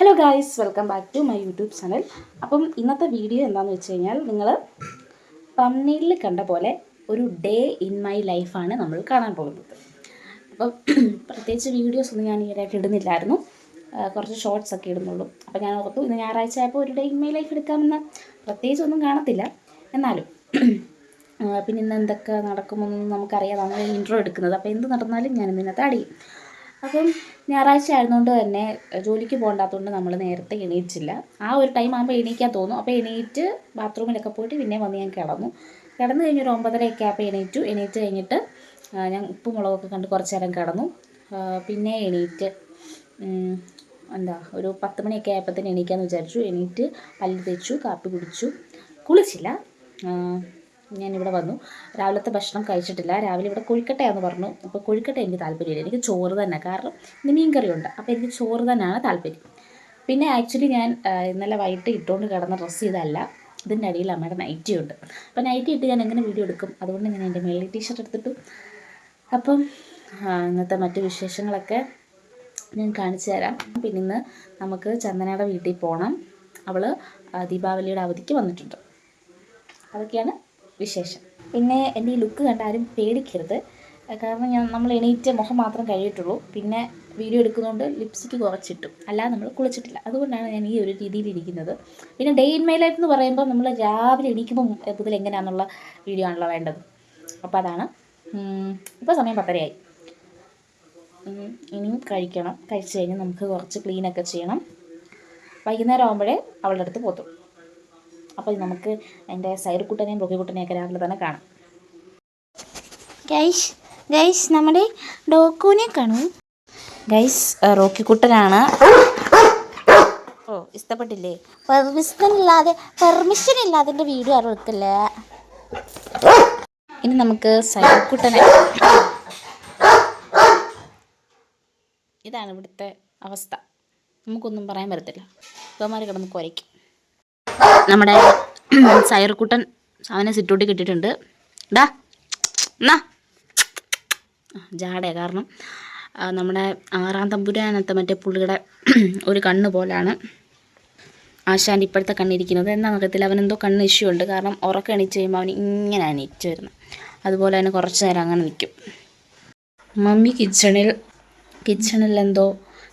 Hello guys, welcome back to my YouTube channel. അപ്പം ഇന്നത്തെ video എന്താണെന്ന് വെച്ച് കഴിഞ്ഞാൽ, നിങ്ങൾ തംബ്നെയിലിൽ കണ്ട പോലെ ഒരു ഡേ ഇൻ മൈ ലൈഫാണ് നമ്മൾ കാണാൻ പോകുന്നത്. അപ്പം പ്രത്യേകിച്ച് വീഡിയോസ് ഒന്നും ഞാൻ ഈയിടെയായിട്ട് ഇടുന്നില്ലായിരുന്നു, കുറച്ച് ഷോർട്സ് ഒക്കെ ഇടുന്നുള്ളൂ. അപ്പോൾ ഞാൻ ഓർത്തു ഇന്ന് ഞായറാഴ്ച ആയപ്പോൾ ഒരു ഡേ ഇൻ മൈ ലൈഫ് എടുക്കാമെന്ന്. പ്രത്യേകിച്ച് ഒന്നും കാണത്തില്ല, എന്നാലും പിന്നെ ഇന്ന് എന്തൊക്കെ നടക്കുമെന്നൊന്നും നമുക്കറിയാതാണ് ഇൻട്രോ എടുക്കുന്നത്. അപ്പോൾ എന്ത് നടന്നാലും ഞാൻ ഇന്നത്തെ അടിയും. അപ്പം ഞായറാഴ്ച ആയതുകൊണ്ട് തന്നെ ജോലിക്ക് പോകണ്ടാത്തതുകൊണ്ട് നമ്മൾ നേരത്തെ എണീറ്റില്ല. ആ ഒരു ടൈം ആകുമ്പോൾ എണീക്കാൻ തോന്നും. അപ്പോൾ എണീറ്റ് ബാത്റൂമിലൊക്കെ പോയിട്ട് പിന്നെ വന്ന് ഞാൻ കിടന്നു കഴിഞ്ഞൊരു 9:30 ആയപ്പോൾ എണീറ്റ് കഴിഞ്ഞിട്ട് ഞാൻ ഉപ്പും മുളകൊക്കെ കണ്ട് കുറച്ച് നേരം കിടന്നു. പിന്നെ എണീറ്റ് ഒരു 10 മണിയൊക്കെ ആയപ്പോഴത്തേന് എണീക്കാമെന്ന് വിചാരിച്ചു. എണീറ്റ് പല്ല് തേച്ചു, കാപ്പി കുടിച്ചു, കുളിച്ചില്ല. ഞാനിവിടെ വന്നു. രാവിലത്തെ ഭക്ഷണം കഴിച്ചിട്ടില്ല. രാവിലെ ഇവിടെ കൊഴുക്കട്ടയാണെന്ന് പറഞ്ഞു. അപ്പോൾ കൊഴുക്കട്ട എനിക്ക് താല്പര്യമില്ല, എനിക്ക് ചോറ് തന്നെ. കാരണം ഇന്ന് മീൻ കറിയുണ്ട്, അപ്പോൾ എനിക്ക് ചോറ് തന്നെയാണ് താല്പര്യം. പിന്നെ ആക്ച്വലി ഞാൻ ഇന്നലെ വൈകിട്ട് ഇട്ടുകൊണ്ട് കിടന്ന ഡ്രസ്സ് ഇതല്ല, ഇതിൻ്റെ അടിയിൽ അമ്മയുടെ നൈറ്റി ഉണ്ട്. അപ്പോൾ നൈറ്റി ഇട്ട് ഞാൻ എങ്ങനെ വീഡിയോ എടുക്കും? അതുകൊണ്ട് ഞാൻ എൻ്റെ മേളിൽ ടീഷർട്ട് എടുത്തിട്ടു. അപ്പം ഇന്നത്തെ മറ്റു വിശേഷങ്ങളൊക്കെ ഞാൻ കാണിച്ചു തരാം. പിന്നെ ഇന്ന് നമുക്ക് ചന്ദനയുടെ വീട്ടിൽ പോകണം. അവൾ ദീപാവലിയുടെ അവധിക്ക് വന്നിട്ടുണ്ട്. അതൊക്കെയാണ് വിശേഷം. പിന്നെ എൻ്റെ ഈ ലുക്ക് കണ്ടാലും പേടിക്കരുത്, കാരണം നമ്മൾ എണീറ്റ് മുഖം മാത്രം കഴിയിട്ടുള്ളൂ. പിന്നെ വീഡിയോ എടുക്കുന്നതുകൊണ്ട് ലിപ്സ്റ്റിക്ക് കുറച്ചിട്ടു, അല്ലാതെ നമ്മൾ കുളിച്ചിട്ടില്ല. അതുകൊണ്ടാണ് ഞാൻ ഈ ഒരു രീതിയിലിരിക്കുന്നത്. പിന്നെ ഡേ ഇൻ മൈ ലൈഫ് എന്ന് പറയുമ്പോൾ നമ്മൾ രാവിലെ എണീക്കുമ്പോൾ മുതൽ എങ്ങനെയാണെന്നുള്ള വീഡിയോ ആണല്ലോ വേണ്ടത്. അപ്പോൾ അതാണ്. ഇപ്പോൾ സമയം 10:30 ഇനിയും കഴിക്കണം. കഴിച്ച് കഴിഞ്ഞ് നമുക്ക് കുറച്ച് ക്ലീനൊക്കെ ചെയ്യണം. വൈകുന്നേരം ആകുമ്പോഴേ അവളുടെ അടുത്ത് പോത്തുള്ളൂ. അപ്പോൾ നമുക്ക് എൻ്റെ സൈറുക്കുട്ടനെയും റോക്കിക്കുട്ടനെയൊക്കെ രാവിലെ തന്നെ കാണാം. ഗൈസ് നമ്മുടെ ഡോക്കുവിനെ കാണും. ഗൈസ് റോക്കിക്കുട്ടനാണ്. ഓ, ഇഷ്ടപ്പെട്ടില്ലേ? പെർമിഷൻ ഇല്ലാതെ എൻ്റെ വീഡിയോ ആരും എടുക്കല്ലേ. ഇനി നമുക്ക് സൈറുക്കുട്ടനെ. ഇതാണ് ഇവിടുത്തെ അവസ്ഥ. നമുക്കൊന്നും പറയാൻ പറ്റത്തില്ല. ഇവന്മാർ കിടന്ന് കുരയ്ക്കും. നമ്മുടെ സൈറുക്കുട്ടൻ അവനെ സിറ്റോട്ടി കിട്ടിയിട്ടുണ്ട്. എന്നാ ജാടേ, കാരണം നമ്മുടെ 6-ാം തമ്പുരാനത്തെ മറ്റേ പുള്ളിയുടെ ഒരു കണ്ണ് പോലാണ് ആശാൻ്റെ ഇപ്പോഴത്തെ കണ്ണിരിക്കുന്നത്. എന്താണെന്ന് അറിയത്തില്ല, അവനെന്തോ കണ്ണ് ഇഷ്യൂ ഉണ്ട്. കാരണം ഉറക്കം എണീച്ച് കഴിയുമ്പോൾ അവൻ ഇങ്ങനെ എണീച്ച് വരുന്നത്. അതുപോലെ തന്നെ കുറച്ച് നേരം അങ്ങനെ നിൽക്കും. മമ്മി കിച്ചണിൽ എന്തോ,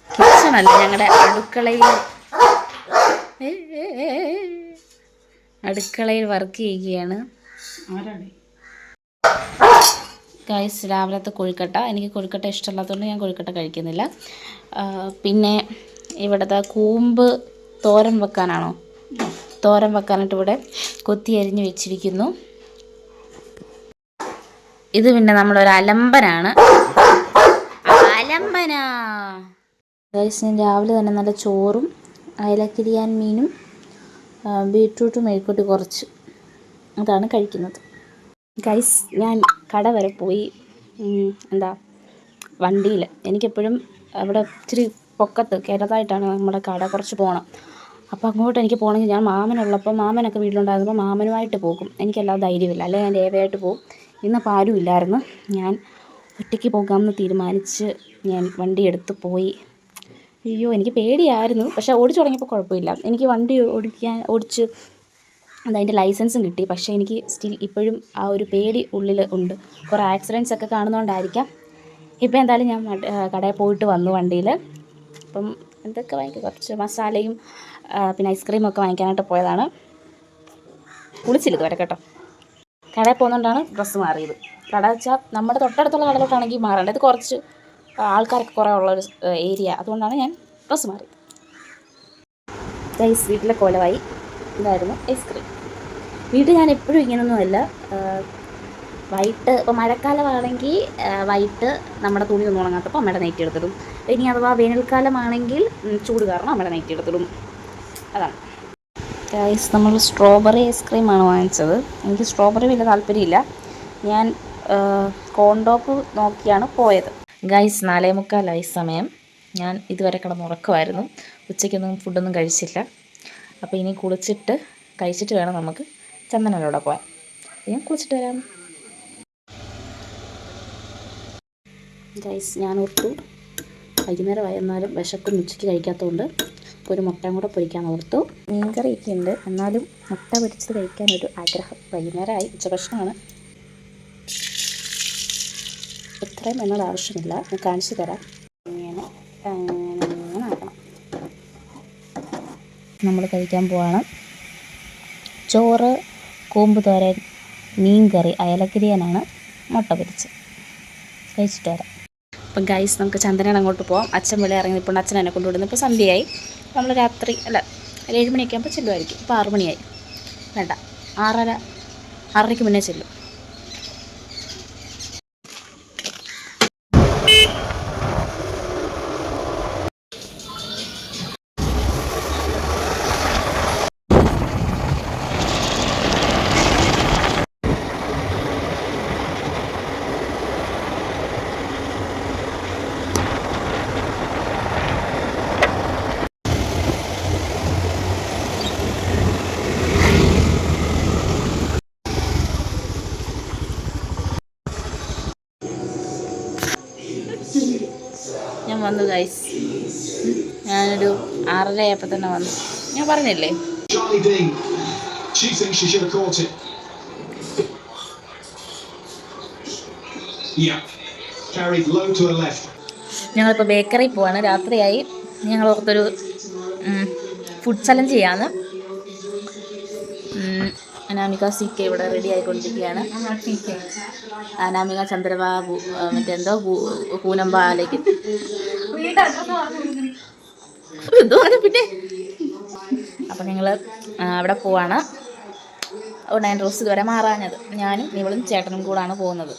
കിച്ചണല്ല, ഞങ്ങളുടെ അടുക്കളയിൽ വർക്ക് ചെയ്യുകയാണ്. ഗൈസ് രാവിലത്തെ കൊഴുക്കട്ട, എനിക്ക് കൊഴുക്കട്ട ഇഷ്ടമല്ലാത്തതുകൊണ്ട് ഞാൻ കൊഴുക്കട്ട കഴിക്കുന്നില്ല. പിന്നെ ഇവിടുത്തെ കൂമ്പ് തോരൻ വെക്കാനായിട്ട് ഇവിടെ കൊത്തി അരിഞ്ഞ് വെച്ചിരിക്കുന്നു. ഇത് പിന്നെ നമ്മളൊരു അലമ്പനാണ്. ഗൈസ് ഞാൻ രാവിലെ തന്നെ നല്ല ചോറും അയലക്കിരിയാൻ മീനും ബീട്രൂട്ടും മെഴുക്കൂട്ടി കുറച്ച് അതാണ് കഴിക്കുന്നത്. ഗൈസ് ഞാൻ കട വരെ പോയി. വണ്ടിയിൽ എനിക്കെപ്പോഴും അവിടെ ഇച്ചിരി പൊക്കത്ത് കയറതായിട്ടാണ് നമ്മുടെ കട, കുറച്ച് പോകണം. അപ്പോൾ അങ്ങോട്ട് എനിക്ക് പോകണമെങ്കിൽ ഞാൻ മാമനുള്ളപ്പോൾ, മാമനൊക്കെ വീട്ടിലുണ്ടായിരുന്നപ്പോൾ മാമനുമായിട്ട് പോകും. എനിക്കെല്ലാം ധൈര്യമില്ല, അല്ലെങ്കിൽ ഞാൻ രേവയായിട്ട് പോകും. ഇന്നിപ്പോൾ ആരും ഇല്ലായിരുന്നു. ഞാൻ ഒറ്റയ്ക്ക് പോകാമെന്ന് തീരുമാനിച്ച് ഞാൻ വണ്ടി എടുത്ത് പോയി. അയ്യോ, എനിക്ക് പേടിയായിരുന്നു, പക്ഷേ ഓടിച്ചു തുടങ്ങിയപ്പോൾ കുഴപ്പമില്ല. എനിക്ക് വണ്ടി ഓടിച്ച് അതിൻ്റെ ലൈസൻസും കിട്ടി. പക്ഷേ എനിക്ക് സ്റ്റിൽ ഇപ്പോഴും ആ ഒരു പേടി ഉള്ളിൽ ഉണ്ട്. കുറേ ആക്സിഡൻറ്റ്സ് ഒക്കെ കാണുന്നതുകൊണ്ടായിരിക്കാം. ഇപ്പോൾ എന്തായാലും ഞാൻ കടയിൽ പോയിട്ട് വന്നു വണ്ടിയിൽ. അപ്പം എന്തൊക്കെ വാങ്ങിക്കുക, കുറച്ച് മസാലയും പിന്നെ ഐസ്ക്രീമൊക്കെ വാങ്ങിക്കാനായിട്ട് പോയതാണ്. കുളിച്ചില്ല ഇതുവരെ കേട്ടോ. കടയിൽ പോകുന്നതുകൊണ്ടാണ് ഡ്രസ്സ് മാറിയത്. കട വെച്ചാൽ നമ്മുടെ തൊട്ടടുത്തുള്ള കടയിലോട്ടാണെങ്കിൽ മാറേണ്ടത്. ഇത് കുറച്ച് ആൾക്കാരൊക്കെ കുറേ ഉള്ളൊരു ഏരിയ, അതുകൊണ്ടാണ് ഞാൻ ഡ്രസ്സ് മാറിയത്. ഗൈസ് വീട്ടിലെ കോലമായി. ഇതായിരുന്നു ഐസ്ക്രീം. വീട്ടിൽ ഞാൻ എപ്പോഴും ഇങ്ങനെയൊന്നുമല്ല. വൈകിട്ട് ഇപ്പോൾ മഴക്കാലമാണെങ്കിൽ വൈകിട്ട് നമ്മുടെ തുണി ഒന്നും ഉണങ്ങാത്തപ്പോൾ അമ്മയുടെ നൈറ്റി എടുത്തിടും. ഇനി അഥവാ വേനൽക്കാലമാണെങ്കിൽ ചൂട് കാരണം അമ്മയുടെ നൈറ്റി എടുത്തിടും. അതാണ് ഗൈസ്. നമ്മൾ സ്ട്രോബെറി ഐസ്ക്രീമാണ് വാങ്ങിച്ചത്. എനിക്ക് സ്ട്രോബെറി വലിയ താല്പര്യമില്ല. ഞാൻ കോണ്ടോപ്പ് നോക്കിയാണ് പോയത്. ഗൈസ് 4:45 സമയം. ഞാൻ ഇതുവരെ കിടന്നുറക്കമായിരുന്നു. ഉച്ചയ്ക്കൊന്നും ഫുഡൊന്നും കഴിച്ചില്ല. അപ്പോൾ ഇനി കഴിച്ചിട്ട് വേണം നമുക്ക് ചന്ദനോടെ പോകാൻ. ഞാൻ കുളിച്ചിട്ട് വരാം. ഗൈസ് ഞാൻ ഓർത്തു വൈകുന്നേരമായി, എന്നാലും വിശക്കും, ഉച്ചയ്ക്ക് കഴിക്കാത്തതുകൊണ്ട് അപ്പോൾ ഒരു മുട്ടയും കൂടെ പൊരിക്കാൻ ഓർത്തു. മീൻകറിയൊക്കെ ഉണ്ട്, എന്നാലും മുട്ട പൊരിച്ചത് കഴിക്കാനൊരു ആഗ്രഹം. വൈകുന്നേരമായി, ഉച്ചഭക്ഷണമാണ്. ഇത്രയും എന്നത് ആവശ്യമില്ല, ഞാൻ കാണിച്ചു തരാം. ഇങ്ങനെ ആക്കണം. നമ്മൾ കഴിക്കാൻ പോവാണ്. ചോറ്, കൂമ്പ് തോരൻ, മീൻകറി, അയലക്കരിയാനാണ്, മുട്ട പൊരിച്ച് കഴിച്ചിട്ട് വരാം. അപ്പം ഗൈസ് നമുക്ക് ചന്ദനയുടെ അങ്ങോട്ട് പോകാം. അച്ഛൻ വിളി ഇറങ്ങി ഇപ്പോൾ അച്ഛൻ എന്നെ കൊണ്ടുവിടുന്നു. ഇപ്പോൾ സന്ധ്യയായി, നമ്മൾ രാത്രി 7 മണിയൊക്കെ ആകുമ്പോൾ ചെല്ലുമായിരിക്കും. ഇപ്പോൾ 6 മണിയായി, വേണ്ട 6:30 മുന്നേ ചെല്ലും. ഞാൻ വന്നു ഗൈസ്, ഞാനൊരു 6:30 ആയപ്പോൾ തന്നെ വന്നു. ഞാൻ പറഞ്ഞില്ലേ ഞങ്ങളിപ്പോൾ ബേക്കറി പോവാണ്. രാത്രിയായി. ഞങ്ങൾ ഓർത്തൊരു ഫുഡ് ചലഞ്ച് ചെയ്യാമെന്ന്. അനാമിക CK ഇവിടെ റെഡി ആയിക്കൊണ്ടിരിക്കുകയാണ്. അനാമിക ചന്ദ്രബാബു മറ്റെന്തോ കൂനമ്പാലേക്ക് എന്തോ പറഞ്ഞു. പിന്നെ അപ്പം ഞങ്ങൾ അവിടെ പോവാണ്. അതുകൊണ്ട് ഞാൻ ഡ്രസ്സ് ഇതുവരെ മാറാഞ്ഞത്. ഞാനും ഇവളും ചേട്ടനും കൂടാണ് പോകുന്നത്.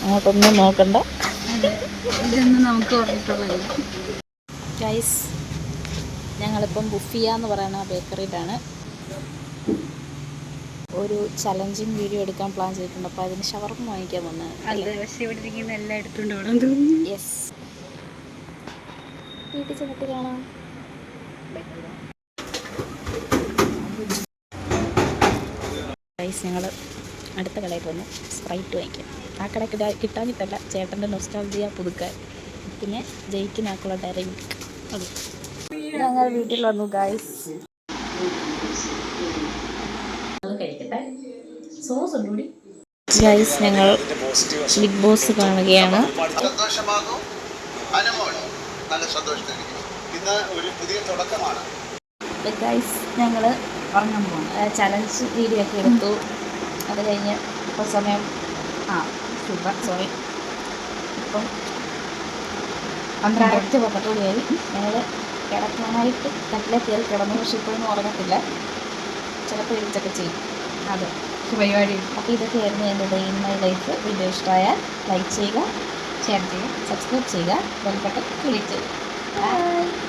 അങ്ങോട്ടൊന്നും നോക്കണ്ട, ഇതൊന്നും നമുക്ക് പറഞ്ഞിട്ടുള്ളത്. ഗൈസ്, ഞങ്ങളിപ്പം ബുഫിയ എന്ന് പറയുന്ന ബേക്കറിയിലാണ്. ഒരു ചലഞ്ചിങ് വീഡിയോ എടുക്കാൻ പ്ലാൻ ചെയ്തിട്ടുണ്ട്. അപ്പോൾ അതിന് ഷവർമ വാങ്ങിക്കാൻ വന്നത്. പക്ഷേ ഇവിടെ ഇരിക്കുന്ന എല്ലാം എടുത്തുകൊണ്ട് പോകണം തോന്നുന്നു. യെസ്, വീട്ടിൽ ചെന്നിട്ട് കാണാം. ഗൈസ്, ഞങ്ങൾ അടുത്ത കടയിൽ പോന്നു സ്പ്രൈറ്റ് വാങ്ങിക്കാം. ആ കടയ്ക്ക് കിട്ടാഞ്ഞിട്ടല്ല, ചേട്ടൻ്റെ നൊസ്റ്റാൾജിയ പുതുക്കാൻ. പിന്നെ ജയിക്കിനാക്കുള്ള ഡയറി മിൽക്ക്. അത് ഞങ്ങൾ വീട്ടിൽ വന്നു ഗൈസ്. കഴിക്കട്ടെ, സോസ് ഉണ്ടൂടി. ഗൈസ്, ഞങ്ങൾ ബിഗ് ബോസ് കാണുകയാണ്. ഗൈസ്, ഞങ്ങൾ ഉറങ്ങാൻ പോകണം. ചലഞ്ച് വീഡിയോ ഒക്കെ എടുത്തു. അത് കഴിഞ്ഞ് ഇപ്പോൾ സമയം സോറി ഇപ്പം 12 പത്തോടെയായി. ഞങ്ങൾ കിടക്കാനായിട്ട് കട്ടിലെ കയറി കിടന്നു. പക്ഷെ ഇപ്പോഴൊന്നും ഉറങ്ങത്തില്ല, ചിലപ്പോൾ എഴുത്തൊക്കെ ചെയ്യും. അതെ പരിപാടി. അപ്പോൾ ഇതൊക്കെയായിരുന്നു എൻ്റെ day in my life. Video ഇഷ്ടമായാൽ ലൈക്ക് ചെയ്യുക, ഷെയർ ചെയ്യുക, സബ്സ്ക്രൈബ് ചെയ്യുക, ബെൽ ബട്ടൺ ക്ലിക്ക് ചെയ്യുക. ബൈ.